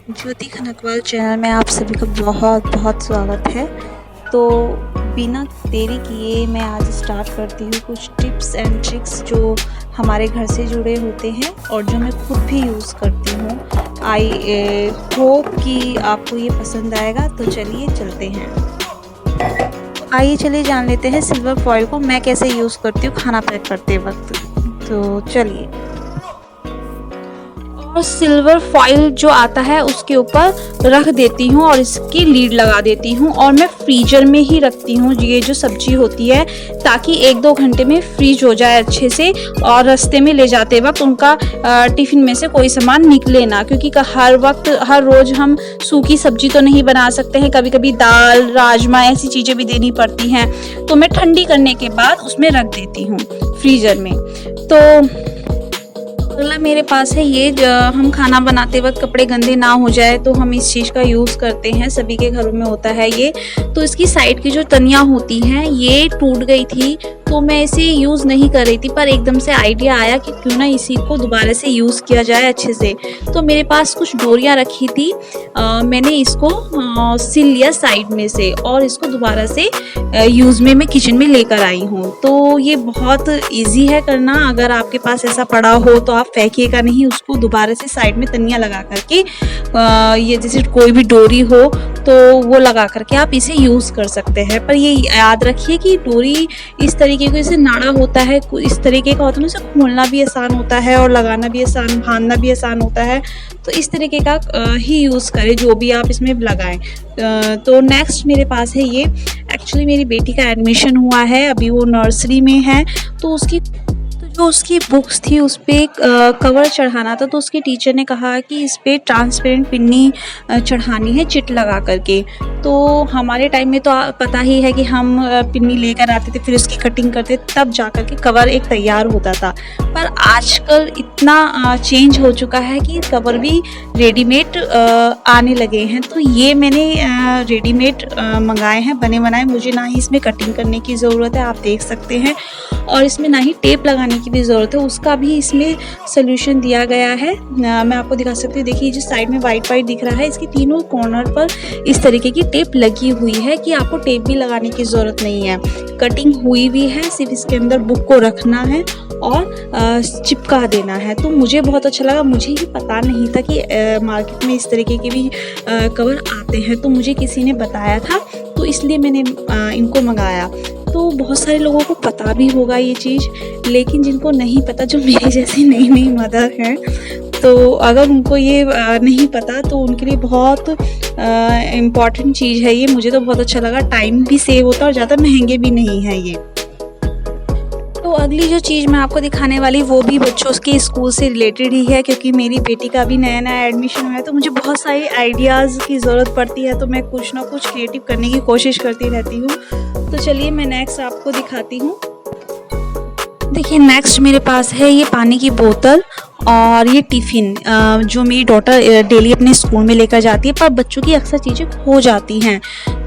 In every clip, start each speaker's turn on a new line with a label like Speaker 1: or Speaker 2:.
Speaker 1: ज्योति खनकवाल channel में आप सभी का बहुत बहुत स्वागत है। तो बिना देरी किए मैं आज स्टार्ट करती हूँ कुछ टिप्स एंड ट्रिक्स जो हमारे घर से जुड़े होते हैं और जो मैं खुद भी यूज़ करती हूँ। आई होप कि आपको ये पसंद आएगा। तो चलिए चलते हैं। आइए चलिए जान लेते हैं सिल्वर फॉइल को मैं कैसे यूज़ करती हूँ खाना पैक करते वक्त। तो चलिए, और सिल्वर फॉइल जो आता है उसके ऊपर रख देती हूँ और इसकी लीड लगा देती हूँ और मैं फ्रीजर में ही रखती हूँ ये जो सब्जी होती है, ताकि 1-2 घंटे में फ्रीज हो जाए अच्छे से और रास्ते में ले जाते वक्त उनका टिफ़िन में से कोई सामान निकले ना, क्योंकि हर वक्त हर रोज़ हम सूखी सब्जी तो नहीं बना सकते हैं, कभी कभी दाल राजमा ऐसी चीज़ें भी देनी पड़ती हैं। तो मैं ठंडी करने के बाद उसमें रख देती हूँ फ्रीज़र में। तो अगला मेरे पास है ये, हम खाना बनाते वक्त कपड़े गंदे ना हो जाए तो हम इस चीज़ का यूज़ करते हैं, सभी के घरों में होता है ये। तो इसकी साइड की जो तनियाँ होती हैं ये टूट गई थी, तो मैं इसे यूज़ नहीं कर रही थी, पर एकदम से आइडिया आया कि क्यों ना इसी को दोबारा से यूज़ किया जाए अच्छे से। तो मेरे पास कुछ डोरियाँ रखी थी, मैंने इसको सिल लिया साइड में से और इसको दोबारा से यूज़ में मैं किचन में लेकर आई हूँ। तो ये बहुत ईजी है करना। अगर आपके पास ऐसा पड़ा हो तो आप फेंकिएगा नहीं, उसको दोबारा से साइड में तनियाँ लगा करके ये जैसे कोई भी डोरी हो तो वो लगा करके आप इसे यूज़ कर सकते हैं। पर ये याद रखिए कि डोरी इस तरीके का जैसे नाड़ा होता है, इस तरीके का होता है ना, उसे खोलना भी आसान होता है और लगाना भी आसान, बांधना भी आसान होता है। तो इस तरीके का ही यूज़ करें जो भी आप इसमें लगाएं। तो नेक्स्ट मेरे पास है ये, एक्चुअली मेरी बेटी का एडमिशन हुआ है, अभी वो नर्सरी में है। तो उसकी बुक्स थी उस पर कवर चढ़ाना था, तो उसके टीचर ने कहा कि इस पर ट्रांसपेरेंट पिन्नी चढ़ानी है चिट लगा करके। तो हमारे टाइम में तो पता ही है कि हम पिन्नी लेकर आते थे, फिर उसकी कटिंग करते तब जा कर के कवर एक तैयार होता था। पर आजकल इतना चेंज हो चुका है कि कवर भी रेडीमेड आने लगे हैं। तो ये मैंने रेडीमेड मंगाए हैं बने बनाए, मुझे ना ही इसमें कटिंग करने की ज़रूरत है, आप देख सकते हैं, और इसमें ना ही टेप लगाने की भी ज़रूरत है, उसका भी इसमें सोल्यूशन दिया गया है। मैं आपको दिखा सकती हूँ, देखिए जो साइड में वाइट वाइट दिख रहा है, इसके तीनों कॉर्नर पर इस तरीके की टेप लगी हुई है कि आपको टेप भी लगाने की ज़रूरत नहीं है। कटिंग हुई भी है, सिर्फ इसके अंदर बुक को रखना है और चिपका देना है। तो मुझे बहुत अच्छा लगा, मुझे ये पता नहीं था कि मार्केट में इस तरीके के भी कवर आते हैं, तो मुझे किसी ने बताया था, तो इसलिए मैंने इनको मंगाया। तो बहुत सारे लोगों को पता भी होगा ये चीज़, लेकिन जिनको नहीं पता, जो मेरी जैसी नई नई मदर हैं, तो अगर उनको ये नहीं पता तो उनके लिए बहुत इम्पॉर्टेंट चीज़ है ये। मुझे तो बहुत अच्छा लगा, टाइम भी सेव होता है और ज़्यादा महंगे भी नहीं है ये। तो अगली जो चीज़ मैं आपको दिखाने वाली वो भी बच्चों के स्कूल से रिलेटेड ही है, क्योंकि मेरी बेटी का भी नया नया एडमिशन हुआ है, तो मुझे बहुत सारे आइडियाज़ की ज़रूरत पड़ती है, तो मैं कुछ ना कुछ क्रिएटिव करने की कोशिश करती रहती हूँ। तो चलिए मैं नेक्स्ट आपको दिखाती हूँ। देखिए नेक्स्ट मेरे पास है ये पानी की बोतल और ये टिफ़िन जो मेरी डॉटर डेली अपने स्कूल में लेकर जाती है, पर बच्चों की अक्सर चीज़ें खो जाती हैं,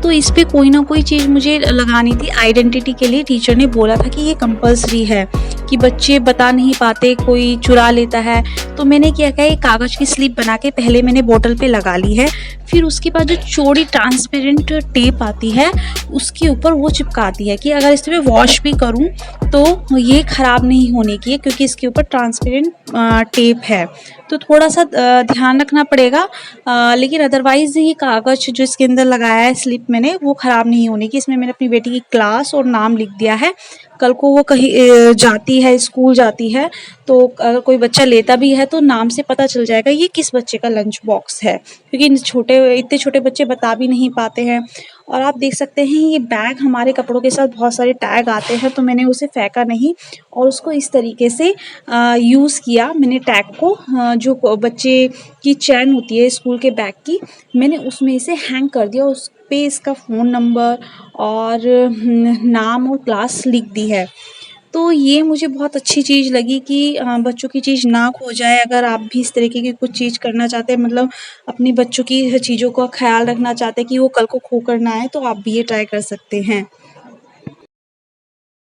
Speaker 1: तो इस पे कोई ना कोई चीज़ मुझे लगानी थी आइडेंटिटी के लिए। टीचर ने बोला था कि ये कंपलसरी है कि बच्चे बता नहीं पाते, कोई चुरा लेता है। तो मैंने क्या किया, एक कागज़ की स्लिप बना के पहले मैंने बोतल पे लगा ली है, फिर उसके बाद जो चौड़ी ट्रांसपेरेंट टेप आती है उसके ऊपर वो चिपकाती है कि अगर इसमें वॉश भी करूँ तो ये ख़राब नहीं होने की है, क्योंकि इसके ऊपर ट्रांसपेरेंट टेप है। तो थोड़ा सा ध्यान रखना पड़ेगा, लेकिन अदरवाइज़ ये कागज़ जो इसके अंदर लगाया है स्लिप मैंने, वो ख़राब नहीं होने की। इसमें मैंने अपनी बेटी की क्लास और नाम लिख दिया है, कल को वो कहीं जाती है, स्कूल जाती है, तो अगर कोई बच्चा लेता भी है तो नाम से पता चल जाएगा ये किस बच्चे का लंच बॉक्स है, क्योंकि इतने छोटे बच्चे बता भी नहीं पाते हैं। और आप देख सकते हैं ये बैग, हमारे कपड़ों के साथ बहुत सारे टैग आते हैं, तो मैंने उसे फेंका नहीं और उसको इस तरीके से यूज़ किया। मैंने टैग को जो बच्चे की चैन होती है स्कूल के बैग की, मैंने उसमें इसे हैंग कर दिया, उस पे इसका फ़ोन नंबर और नाम और क्लास लिख दी है। तो ये मुझे बहुत अच्छी चीज़ लगी कि बच्चों की चीज़ ना खो जाए। अगर आप भी इस तरीके की कुछ चीज़ करना चाहते हैं, मतलब अपने बच्चों की चीज़ों का ख़्याल रखना चाहते हैं कि वो कल को खो कर ना आए, तो आप भी ये ट्राई कर सकते हैं।